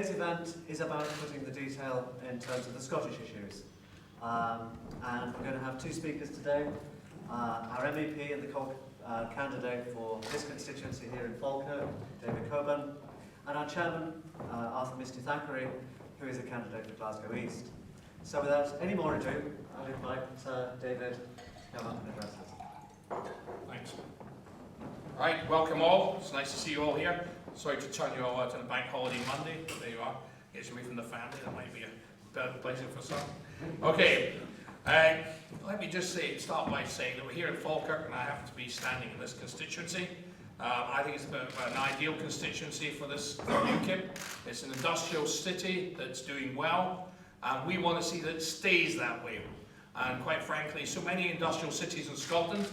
Today's event is about putting the detail in terms of the Scottish issues. And we're going to have two speakers today. Our MEP and the candidate for this constituency here in Falkirk, David Coburn, and our chairman, Arthur Misty Thackeray, who is a candidate for Glasgow East. So without any more ado, I'll invite David to come up and address us. Thanks. Right, welcome all. It's nice to see you all here. Sorry to turn you all out on a bank holiday Monday, but there you are. Gets you away from the family. That might be a bit of a pleasure for some. Okay, let me just start by saying that we're here in Falkirk, and I happen to be standing in this constituency. I think it's a bit of an ideal constituency for this UKIP. It's an industrial city that's doing well, and we want to see that it stays that way. And quite frankly, so many industrial cities in Scotland,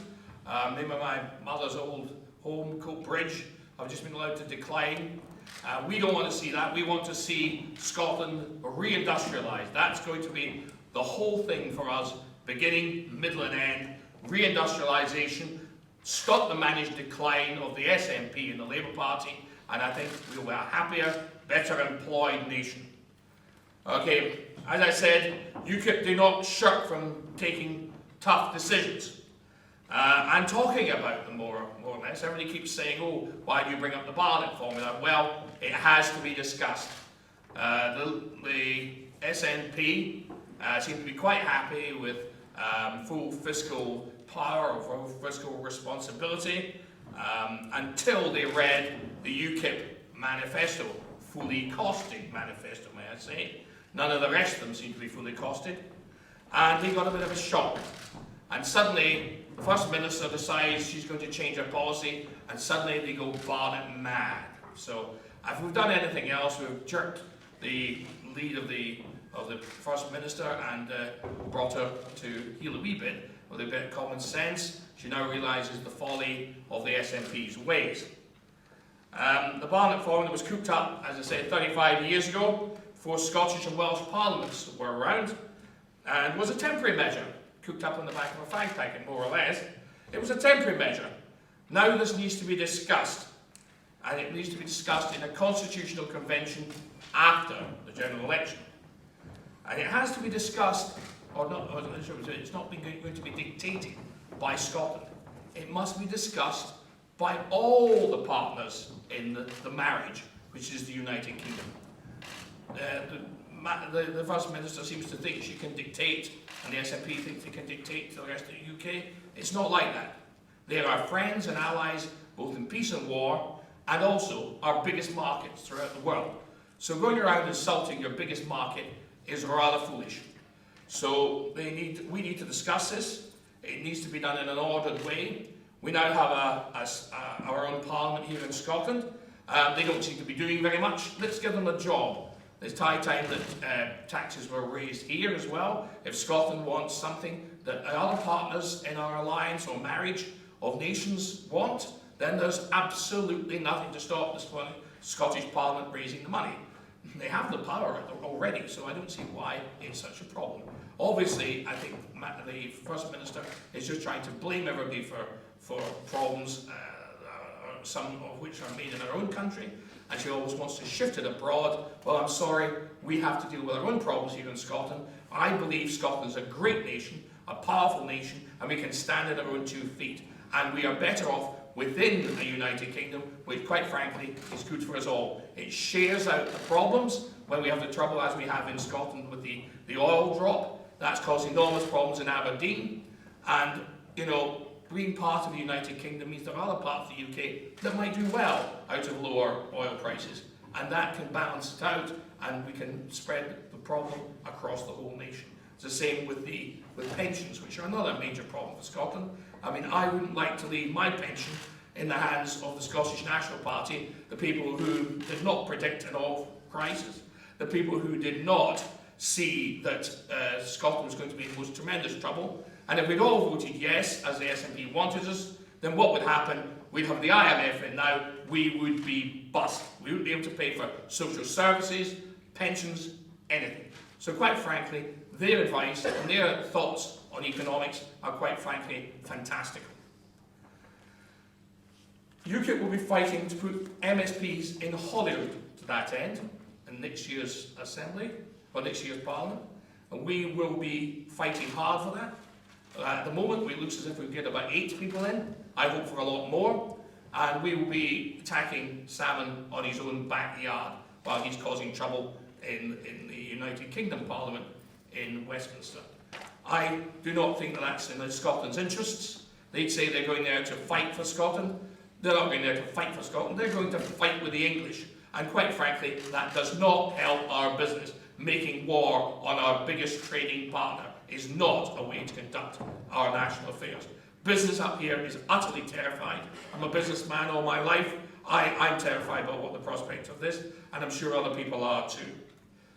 maybe my mother's old home, Coat Bridge, have just been allowed to decline. We don't want to see that. We want to see Scotland reindustrialised. That's going to be the whole thing for us, beginning, middle and end. Reindustrialisation, stop the managed decline of the SNP and the Labour Party, and I think we'll be a happier, better employed nation. Okay, as I said, UKIP do not shirk from taking tough decisions. And talking about them more or less. Everybody keeps saying, oh, why do you bring up the Barnett formula? Well, it has to be discussed. The SNP seem to be quite happy with full fiscal power or full fiscal responsibility until they read the UKIP Manifesto, fully costed manifesto, may I say. None of the rest of them seem to be fully costed. And they got a bit of a shock. And suddenly, the First Minister decides she's going to change her policy, and suddenly they go Barnett mad. So, if we've done anything else, we've jerked the lead of the First Minister and brought her to heel a wee bit with a bit of common sense. She now realises the folly of the SNP's ways. The Barnett formula was cooked up, as I said, 35 years ago, before Scottish and Welsh parliaments were around, and was a temporary measure. Cooked up on the back of a fag packet, more or less. It was a temporary measure. Now this needs to be discussed, and it needs to be discussed in a constitutional convention after the general election. And it has to be discussed, or not, it's not going to be dictated by Scotland. It must be discussed by all the partners in the marriage, which is the United Kingdom. The First Minister seems to think she can dictate, and the SNP think they can dictate to the rest of the UK. It's not like that. They are our friends and allies, both in peace and war, and also our biggest markets throughout the world. So going around insulting your biggest market is rather foolish. So we need to discuss this. It needs to be done in an ordered way. We now have our own parliament here in Scotland. They don't seem to be doing very much. Let's give them a job. It's high time that taxes were raised here as well. If Scotland wants something that other partners in our alliance or marriage of nations want, then there's absolutely nothing to stop the Scottish Parliament raising the money. They have the power already, so I don't see why it's such a problem. Obviously, I think the First Minister is just trying to blame everybody for problems, some of which are made in our own country, and she always wants to shift it abroad. Well, I'm sorry, we have to deal with our own problems here in Scotland. I believe Scotland's a great nation, a powerful nation, and we can stand on our own 2 feet. And we are better off within the United Kingdom, which quite frankly is good for us all. It shares out the problems when we have the trouble as we have in Scotland with the oil drop. That's caused enormous problems in Aberdeen. And, you know, being part of the United Kingdom means there are other parts of the UK that might do well out of lower oil prices. And that can balance it out, and we can spread the problem across the whole nation. It's the same with pensions, which are another major problem for Scotland. I mean, I wouldn't like to leave my pension in the hands of the Scottish National Party, the people who did not predict an oil crisis, the people who did not see that Scotland was going to be in the most tremendous trouble. And if we'd all voted yes, as the SNP wanted us, then what would happen? We'd have the IMF in now, we would be bust. We wouldn't be able to pay for social services, pensions, anything. So quite frankly, their advice and their thoughts on economics are quite frankly fantastical. UKIP will be fighting to put MSPs in Holyrood to that end. in next year's Assembly, or next year's Parliament, and we will be fighting hard for that. At the moment, it looks as if we get about 8 people in. I hope for a lot more, and we will be attacking Salmon on his own backyard while he's causing trouble in the United Kingdom Parliament in Westminster. I do not think that that's in Scotland's interests. They'd say they're going there to fight for Scotland. They're not going there to fight for Scotland, they're going to fight with the English. And quite frankly, that does not help our business. Making war on our biggest trading partner is not a way to conduct our national affairs. Business up here is utterly terrified. I'm a businessman all my life. I'm terrified about what the prospect of this, and I'm sure other people are too.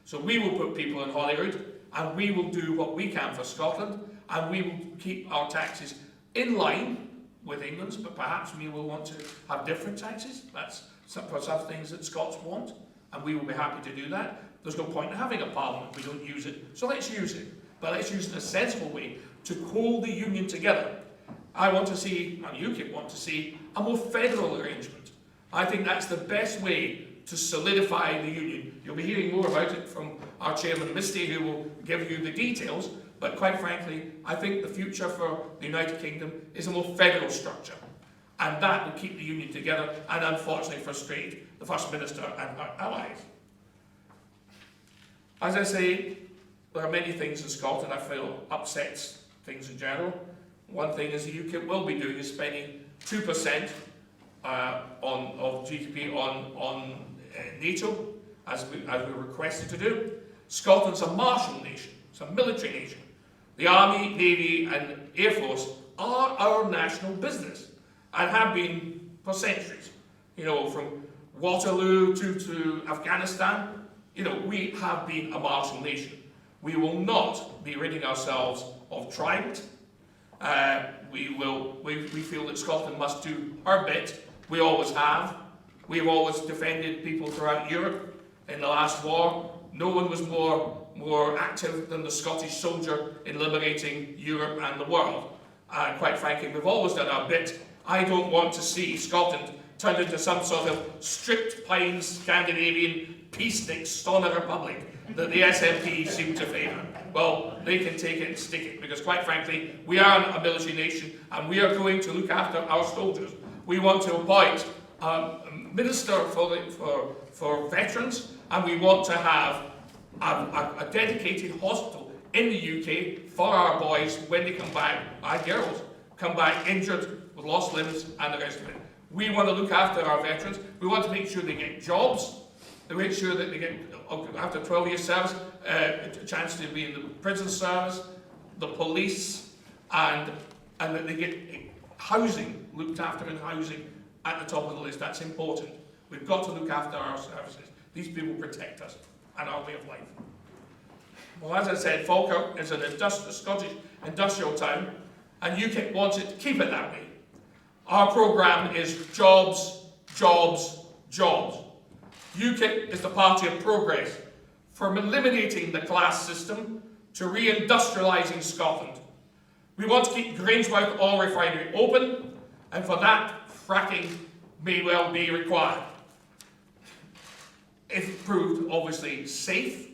So we will put people in Holyrood, and we will do what we can for Scotland, and we will keep our taxes in line with England's, but perhaps we will want to have different taxes. That's for some things that Scots want, and we will be happy to do that. There's no point in having a parliament if we don't use it, so let's use it. But let's use it in a sensible way to hold the union together. I want to see, and UKIP want to see, a more federal arrangement. I think that's the best way to solidify the union. You'll be hearing more about it from our chairman, Misty, who will give you the details, but quite frankly, I think the future for the United Kingdom is a more federal structure. And that will keep the union together and unfortunately frustrate the First Minister and her allies. As I say, there are many things in Scotland I feel upsets things in general. One thing is the UKIP will be doing is spending 2% of GDP on NATO, as we requested to do. Scotland's a martial nation, it's a military nation. The Army, Navy and Air Force are our national business and have been for centuries. You know, from Waterloo to Afghanistan, you know, we have been a martial nation. We will not be ridding ourselves of Trident. We feel that Scotland must do her bit. We always have. We've always defended people throughout Europe. In the last war, no one was more active than the Scottish soldier in liberating Europe and the world. Quite frankly, we've always done our bit. I don't want to see Scotland turned into some sort of stripped pine Scandinavian peacenik stoner republic that the SNP seem to favour. Well, they can take it and stick it, because quite frankly, we are a military nation and we are going to look after our soldiers. We want to appoint a minister for veterans, and we want to have a dedicated hospital in the UK for our boys when they come back, our girls, come back injured with lost limbs and the rest of it. We want to look after our veterans. We want to make sure they get jobs, to make sure that they get, after 12 years service, a chance to be in the prison service, the police, and that they get housing, looked after in housing at the top of the list. That's important. We've got to look after our services. These people protect us and our way of life. Well, as I said, Falkirk is a Scottish industrial town, and UKIP wants it to keep it that way. Our programme is jobs, jobs, jobs. UKIP is the party of progress, from eliminating the class system to re-industrialising Scotland. We want to keep Grangemouth Oil Refinery open, and for that, fracking may well be required. If proved, obviously, safe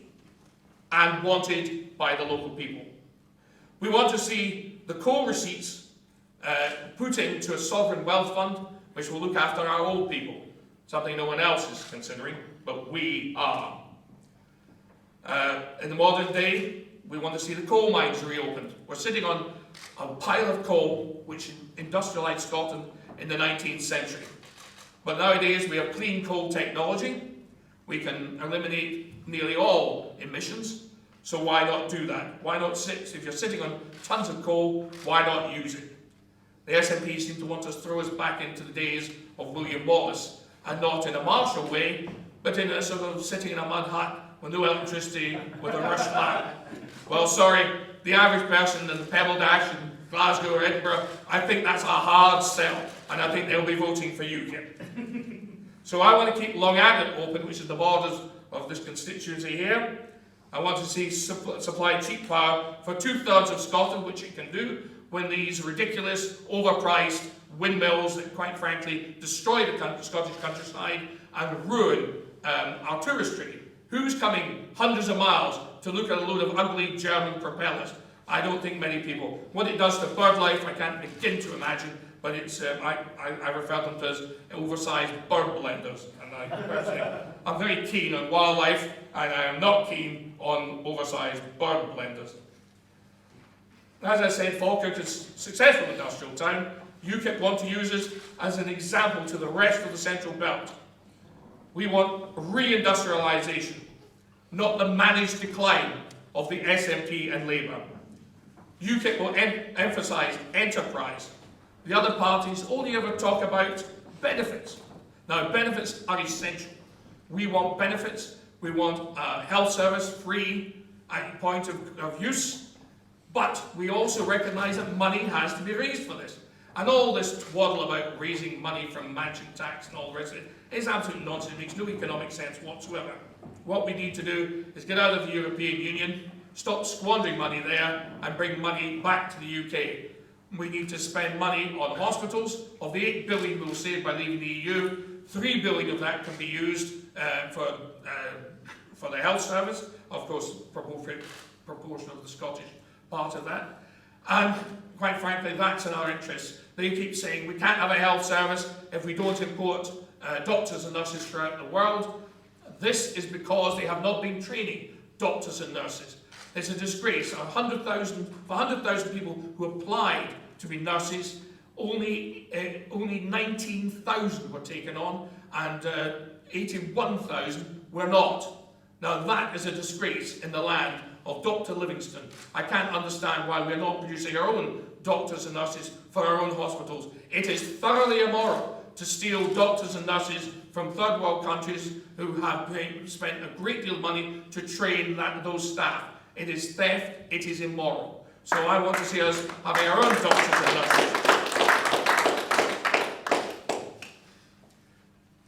and wanted by the local people. We want to see the coal receipts put into a sovereign wealth fund, which will look after our old people, something no one else is considering, but we are. In the modern day, we want to see the coal mines reopened. We're sitting on a pile of coal which industrialised Scotland in the 19th century. But nowadays we have clean coal technology. We can eliminate nearly all emissions. So why not do that? Why not if you're sitting on tons of coal, why not use it? The SNP seem to want us to throw us back into the days of William Wallace, and not in a martial way, but in a sort of sitting in a mud hut with no electricity, with a Russian lamp. Well, sorry, the average person in the Pebble Dash in Glasgow or Edinburgh, I think that's a hard sell, and I think they'll be voting for UKIP. So I want to keep Long Aglet open, which is the borders of this constituency here. I want to see supply cheap power for 2/3 of Scotland, which it can do, when these ridiculous, overpriced windmills that, quite frankly, destroy the Scottish countryside and ruin our tourist trade. Who's coming hundreds of miles to look at a load of ugly German propellers? I don't think many people. What it does to bird life, I can't begin to imagine, but it's, I refer to them as oversized bird blenders. And I'm very keen on wildlife, and I am not keen on oversized bird blenders. As I said, Falkirk is a successful industrial town. UKIP want to use us as an example to the rest of the Central Belt. We want reindustrialisation, not the managed decline of the SNP and Labour. UKIP will emphasise enterprise. The other parties only ever talk about benefits. Now, benefits are essential. We want benefits. We want health service free at point of use. But we also recognise that money has to be raised for this. And all this twaddle about raising money from mansion tax and all the rest of it is absolute nonsense. It makes no economic sense whatsoever. What we need to do is get out of the European Union, stop squandering money there, and bring money back to the UK. We need to spend money on hospitals. Of the 8 billion we'll save by leaving the EU, 3 billion of that can be used for the health service. Of course, proportion of the Scottish part of that. And quite frankly, that's in our interest. They keep saying we can't have a health service if we don't import doctors and nurses throughout the world. This is because they have not been training doctors and nurses. It's a disgrace. 100,000 people who applied to be nurses, only 19,000 were taken on, and 81,000 were not. Now that is a disgrace in the land of Dr. Livingston. I can't understand why we're not producing our own doctors and nurses for our own hospitals. It is thoroughly immoral to steal doctors and nurses from third world countries who have spent a great deal of money to train those staff. It is theft, it is immoral. So I want to see us having our own doctors and nurses.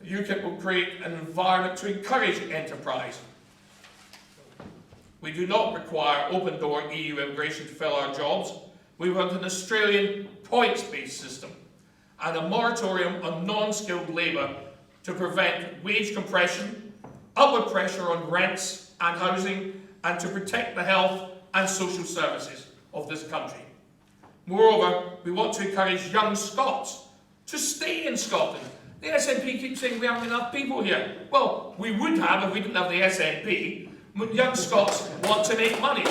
The UKIP will create an environment to encourage enterprise. We do not require open-door EU immigration to fill our jobs. We want an Australian points-based system and a moratorium on non-skilled labour to prevent wage compression, upward pressure on rents and housing, and to protect the health and social services of this country. Moreover, we want to encourage young Scots to stay in Scotland. The SNP keeps saying we haven't enough people here. Well, we would have if we didn't have the SNP. Young Scots want to make money.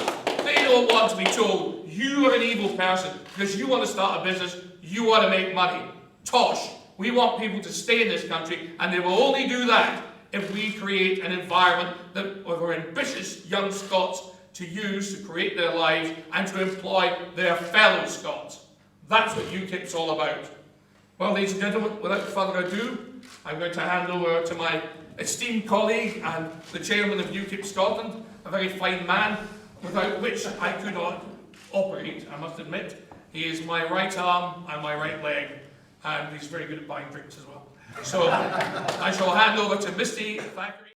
They don't want to be told, you are an evil person because you want to start a business, you want to make money. Tosh. We want people to stay in this country, and they will only do that if we create an environment that for ambitious young Scots to use to create their lives and to employ their fellow Scots. That's what UKIP's all about. Well, ladies and gentlemen, without further ado, I'm going to hand over to my esteemed colleague and the chairman of UKIP Scotland, a very fine man, without which I could not operate, I must admit. He is my right arm and my right leg, and he's very good at buying drinks as well. So I shall hand over to Misty Thackeray.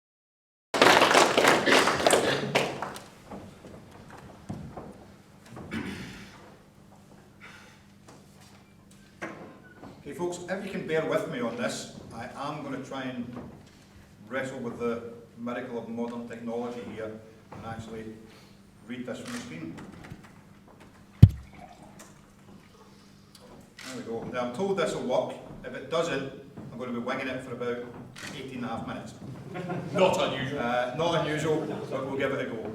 Okay folks, if you can bear with me on this, I am going to try and wrestle with the miracle of modern technology here and actually read this from the screen. There we go. Now I'm told this will work. If it doesn't, I'm going to be winging it for about 18.5 minutes. Not unusual. Not unusual, but we'll give it a go.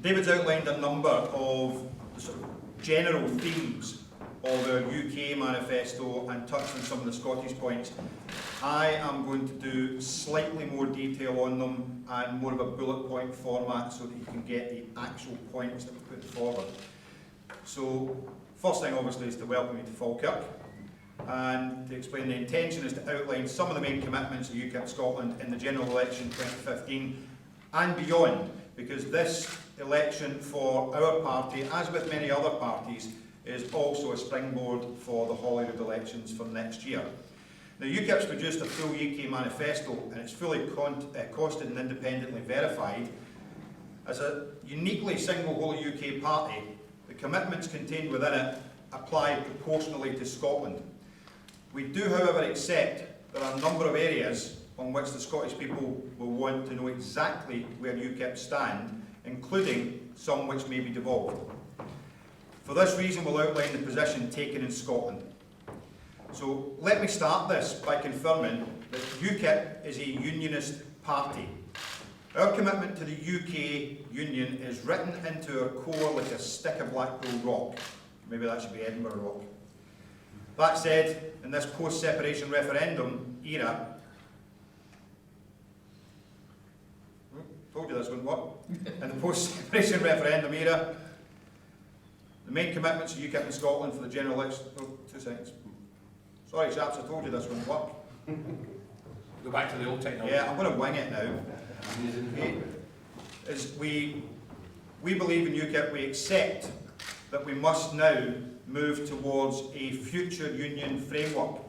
David's outlined a number of sort of general themes of our UK manifesto and touched on some of the Scottish points. I am going to do slightly more detail on them and more of a bullet point format so that you can get the actual points that we put forward. So, first thing obviously is to welcome you to Falkirk and to explain the intention is to outline some of the main commitments of UKIP Scotland in the general election 2015 and beyond, because this election for our party, as with many other parties, is also a springboard for the Holyrood elections for next year. Now UKIP's produced a full UK manifesto and it's fully costed and independently verified. As a uniquely single whole UK party, the commitments contained within it apply proportionally to Scotland. We do however accept there are a number of areas on which the Scottish people will want to know exactly where UKIP stand, including some which may be devolved. For this reason, we'll outline the position taken in Scotland. So let me start this by confirming that UKIP is a unionist party. Our commitment to the UK Union is written into our core like a stick of Blackpool rock. Maybe that should be Edinburgh rock. That said, in this post-separation referendum era, told you this wouldn't work. In the post-separation referendum era, the main commitments of UKIP in Scotland for the general election. Oh, 2 seconds. Sorry, chaps, I told you this wouldn't work. Go back to the old technology. Yeah, I'm going to wing it now. Okay. As we believe in UKIP, we accept that we must now move towards a future union framework,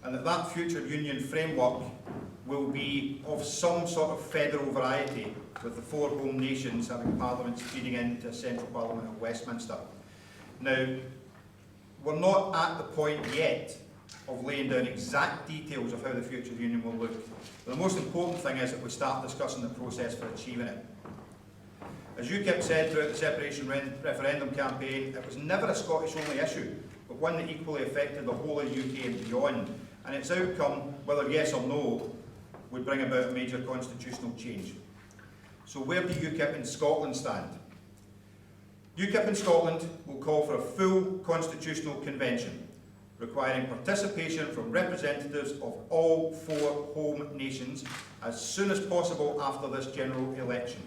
and that future union framework will be of some sort of federal variety, with the 4 home nations having parliaments feeding into a central parliament at Westminster. Now, we're not at the point yet of laying down exact details of how the future union will look. But the most important thing is that we start discussing the process for achieving it. As UKIP said throughout the separation referendum campaign, it was never a Scottish-only issue, but one that equally affected the whole of the UK and beyond, and its outcome, whether yes or no, would bring about a major constitutional change. So where do UKIP in Scotland stand? UKIP in Scotland will call for a full constitutional convention, requiring participation from representatives of all 4 home nations as soon as possible after this general election.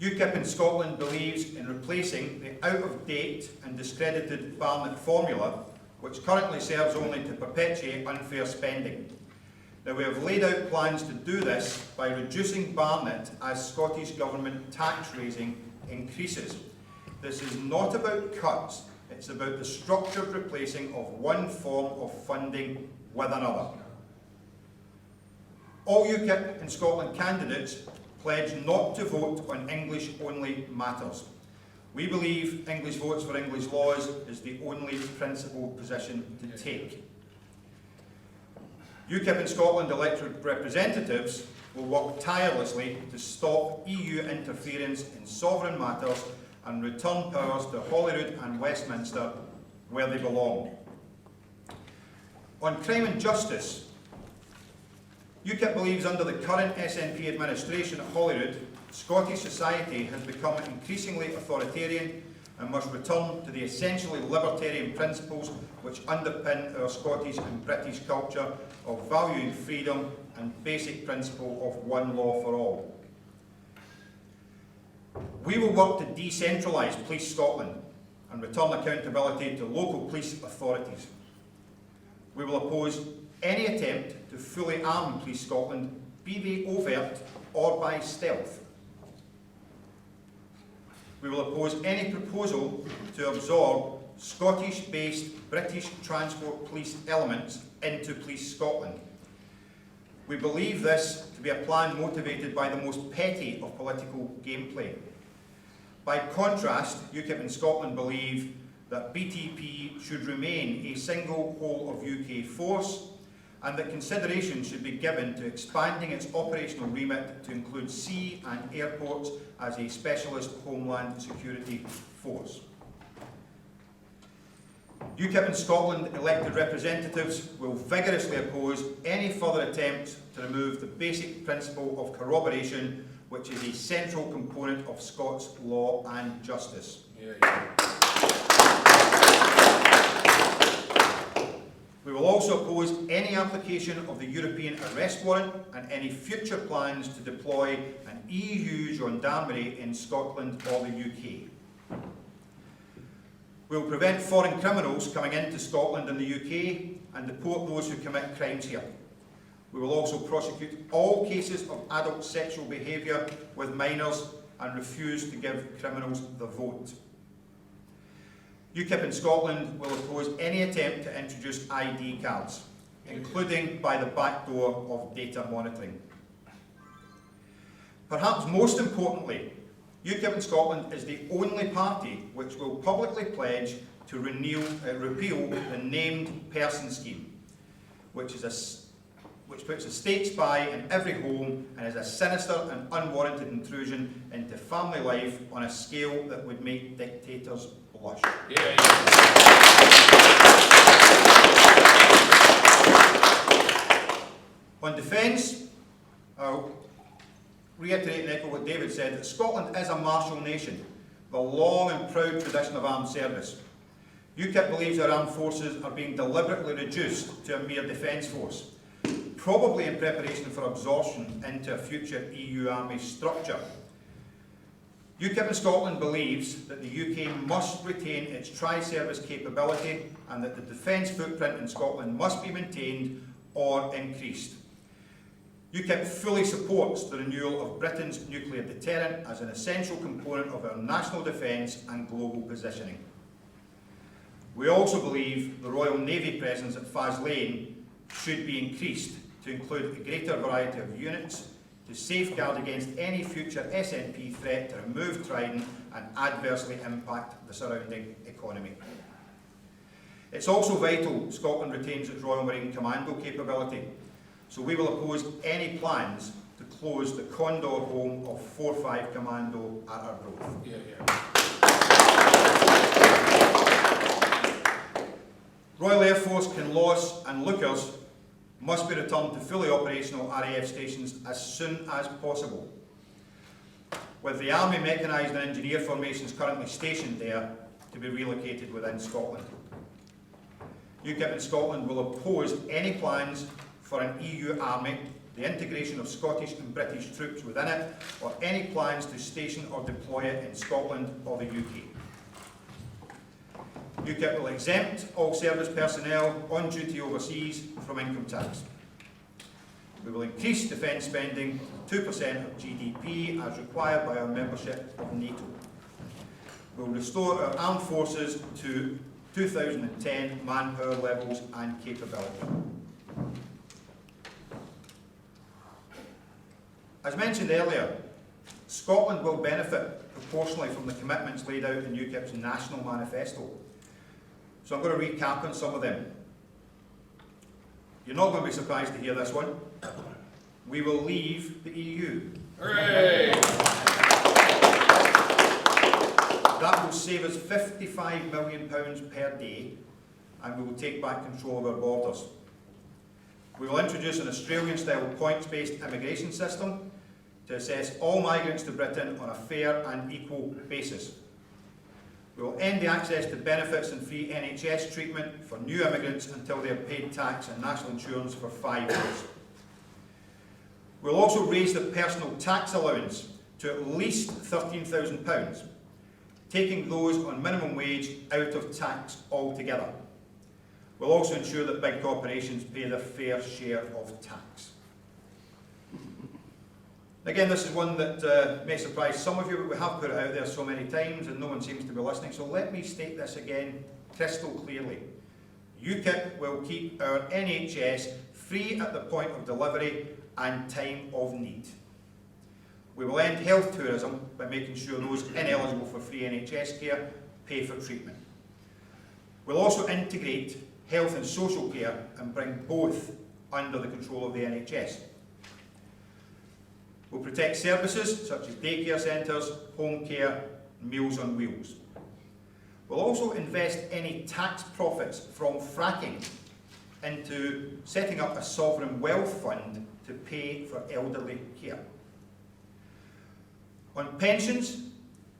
UKIP in Scotland believes in replacing the out-of-date and discredited Barnett formula, which currently serves only to perpetuate unfair spending. Now, we have laid out plans to do this by reducing Barnett as Scottish Government tax raising increases. This is not about cuts, it's about the structured replacing of one form of funding with another. All UKIP in Scotland candidates pledge not to vote on English-only matters. We believe English votes for English laws is the only principled position to take. UKIP in Scotland elected representatives will work tirelessly to stop EU interference in sovereign matters and return powers to Holyrood and Westminster where they belong. On crime and justice, UKIP believes under the current SNP administration at Holyrood, Scottish society has become increasingly authoritarian and must return to the essentially libertarian principles which underpin our Scottish and British culture of valuing freedom and basic principle of one law for all. We will work to decentralise Police Scotland and return accountability to local police authorities. We will oppose any attempt to fully arm Police Scotland, be they overt or by stealth. We will oppose any proposal to absorb Scottish-based British Transport Police elements into Police Scotland. We believe this to be a plan motivated by the most petty of political gameplay. By contrast, UKIP in Scotland believe that BTP should remain a single whole of UK force, and that consideration should be given to expanding its operational remit to include sea and airports as a specialist homeland security force. UKIP in Scotland elected representatives will vigorously oppose any further attempts to remove the basic principle of corroboration, which is a central component of Scots law and justice. We will also oppose any application of the European arrest warrant and any future plans to deploy an EU gendarmerie in Scotland or the UK. We will prevent foreign criminals coming into Scotland and the UK and deport those who commit crimes here. We will also prosecute all cases of adult sexual behaviour with minors and refuse to give criminals the vote. UKIP in Scotland will oppose any attempt to introduce ID cards, including by the back door of data monitoring. Perhaps most importantly, UKIP in Scotland is the only party which will publicly pledge to repeal the named person scheme, which is which puts a state spy in every home and is a sinister and unwarranted intrusion into family life on a scale that would make dictators blush. Yeah. On defence, I'll reiterate and echo what David said, that Scotland is a martial nation, with a long and proud tradition of armed service. UKIP believes our armed forces are being deliberately reduced to a mere defence force, probably in preparation for absorption into a future EU army structure. UKIP in Scotland believes that the UK must retain its tri-service capability and that the defence footprint in Scotland must be maintained or increased. UKIP fully supports the renewal of Britain's nuclear deterrent as an essential component of our national defence and global positioning. We also believe the Royal Navy presence at Faslane should be increased to include a greater variety of units to safeguard against any future SNP threat to remove Trident and adversely impact the surrounding economy. It's also vital Scotland retains its Royal Marine Commando capability, so we will oppose any plans to close the Condor home of 4-5 Commando at Arbroath. Royal Air Force Kinloss and Lookers must be returned to fully operational RAF stations as soon as possible, with the Army mechanised and engineer formations currently stationed there to be relocated within Scotland. UKIP in Scotland will oppose any plans for an EU army, the integration of Scottish and British troops within it, or any plans to station or deploy it in Scotland or the UK. UKIP will exempt all service personnel on duty overseas from income tax. We will increase defence spending to 2% of GDP as required by our membership of NATO. We will restore our armed forces to 2010 manpower levels and capability. As mentioned earlier, Scotland will benefit proportionally from the commitments laid out in UKIP's National Manifesto. So I'm going to recap on some of them. You're not going to be surprised to hear this one. We will leave the EU. Hooray! That will save us £55 million per day, and we will take back control of our borders. We will introduce an Australian-style points-based immigration system to assess all migrants to Britain on a fair and equal basis. We will end the access to benefits and free NHS treatment for new immigrants until they have paid tax and national insurance for 5 years. We will also raise the personal tax allowance to at least £13,000, taking those on minimum wage out of tax altogether. We'll also ensure that big corporations pay their fair share of tax. Again, this is one that may surprise some of you, but we have put it out there so many times and no one seems to be listening, so let me state this again crystal clearly. UKIP will keep our NHS free at the point of delivery and time of need. We will end health tourism by making sure those ineligible for free NHS care pay for treatment. We'll also integrate health and social care and bring both under the control of the NHS. We'll protect services such as daycare centres, home care, Meals on Wheels. We'll also invest any tax profits from fracking into setting up a sovereign wealth fund to pay for elderly care. On pensions,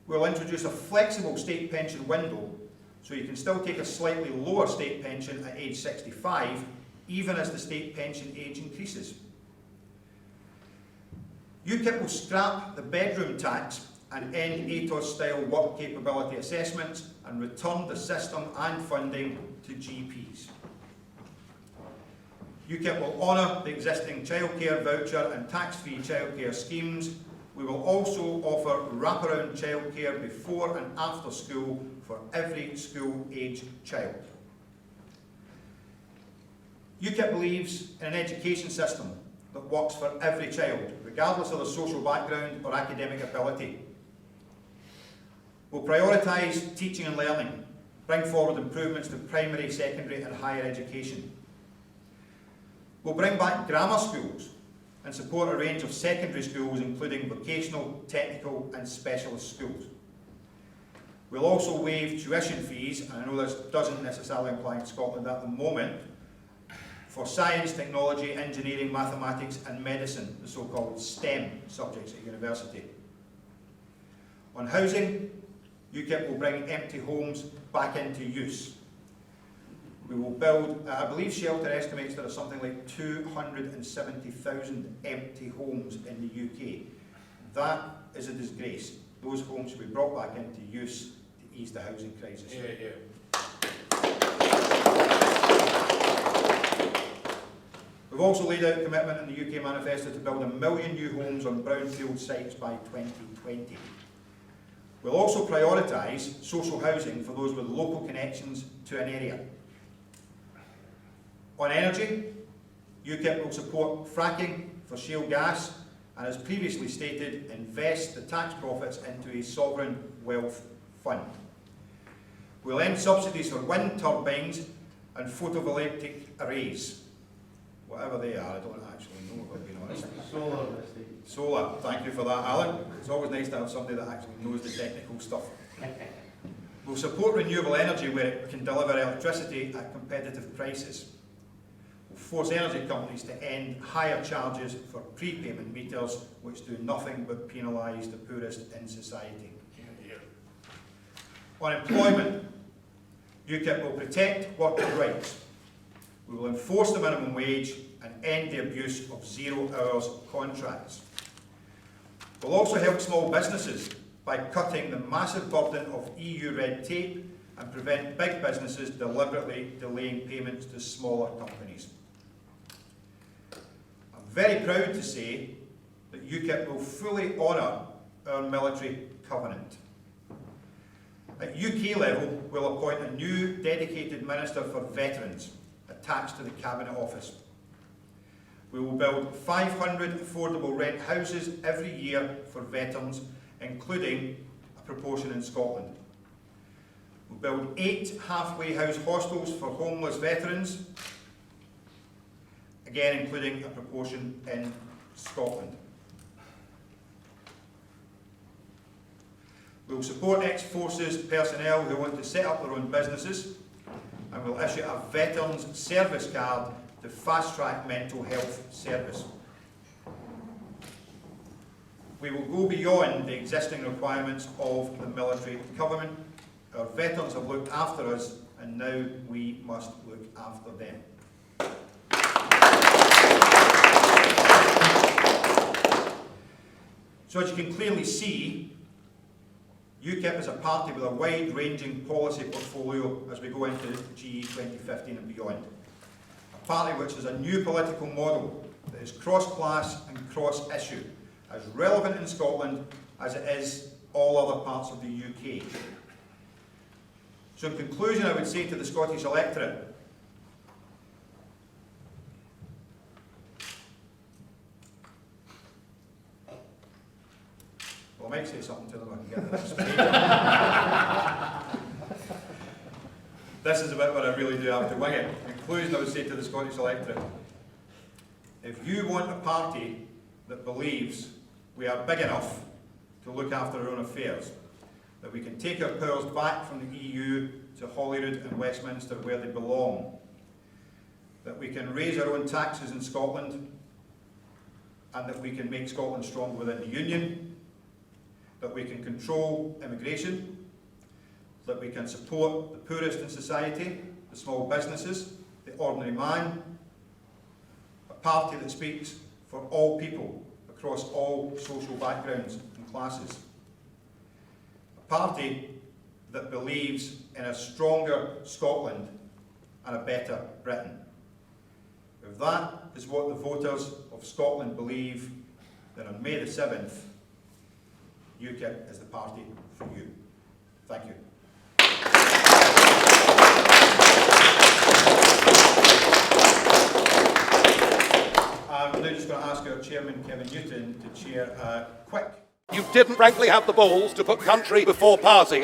we'll introduce a flexible state pension window so you can still take a slightly lower state pension at age 65, even as the state pension age increases. UKIP will scrap the bedroom tax and end ATOS-style work capability assessments and return the system and funding to GPs. UKIP will honour the existing childcare voucher and tax-free childcare schemes. We will also offer wraparound childcare before and after school for every school-age child. UKIP believes in an education system that works for every child, regardless of their social background or academic ability. We'll prioritise teaching and learning, bring forward improvements to primary, secondary and higher education. We'll bring back grammar schools and support a range of secondary schools, including vocational, technical and specialist schools. We'll also waive tuition fees, and I know this doesn't necessarily apply in Scotland at the moment, for science, technology, engineering, mathematics and medicine, the so-called STEM subjects at university. On housing, UKIP will bring empty homes back into use. We will build, I believe Shelter estimates there are something like 270,000 empty homes in the UK. That is a disgrace. Those homes should be brought back into use to ease the housing crisis. Yeah. We've also laid out a commitment in the UK Manifesto to build 1 million new homes on brownfield sites by 2020. We'll also prioritise social housing for those with local connections to an area. On energy, UKIP will support fracking for shale gas and, as previously stated, invest the tax profits into a sovereign wealth fund. We'll end subsidies for wind turbines and photovoltaic arrays. Whatever they are, I don't actually know, if I'm being honest. Solar, thank you for that, Alan. It's always nice to have somebody that actually knows the technical stuff. We'll support renewable energy where it can deliver electricity at competitive prices. We'll force energy companies to end higher charges for prepayment meters, which do nothing but penalise the poorest in society. On employment, UKIP will protect workers' rights. We will enforce the minimum wage and end the abuse of 0 hours contracts. We'll also help small businesses by cutting the massive burden of EU red tape and prevent big businesses deliberately delaying payments to smaller companies. I'm very proud to say that UKIP will fully honour our military covenant. At UK level, we'll appoint a new dedicated Minister for Veterans attached to the Cabinet Office. We will build 500 affordable rent houses every year for veterans, including a proportion in Scotland. We'll build 8 halfway house hostels for homeless veterans, again including a proportion in Scotland. We'll support ex-forces personnel who want to set up their own businesses, and we'll issue a Veterans Service Card to fast-track mental health service. We will go beyond the existing requirements of the military covenant. Our veterans have looked after us, and now we must look after them. So as you can clearly see, UKIP is a party with a wide-ranging policy portfolio as we go into GE 2015 and beyond. A party which is a new political model that is cross-class and cross-issue, as relevant in Scotland as it is all other parts of the UK. So in conclusion, I would say to the Scottish electorate, well, I might say something to them, I can get this straight. This is a bit where I really do have to wing it. In conclusion, I would say to the Scottish electorate, if you want a party that believes we are big enough to look after our own affairs, that we can take our powers back from the EU to Holyrood and Westminster where they belong, that we can raise our own taxes in Scotland, and that we can make Scotland strong within the Union, that we can control immigration, that we can support the poorest in society, the small businesses, the ordinary man, a party that speaks for all people across all social backgrounds and classes, a party that believes in a stronger Scotland and a better Britain. If that is what the voters of Scotland believe, then on May the 7th, UKIP is the party for you. Thank you. I'm now just going to ask our chairman, Kevin Newton, to chair a quick. You didn't frankly have the balls to put country before party.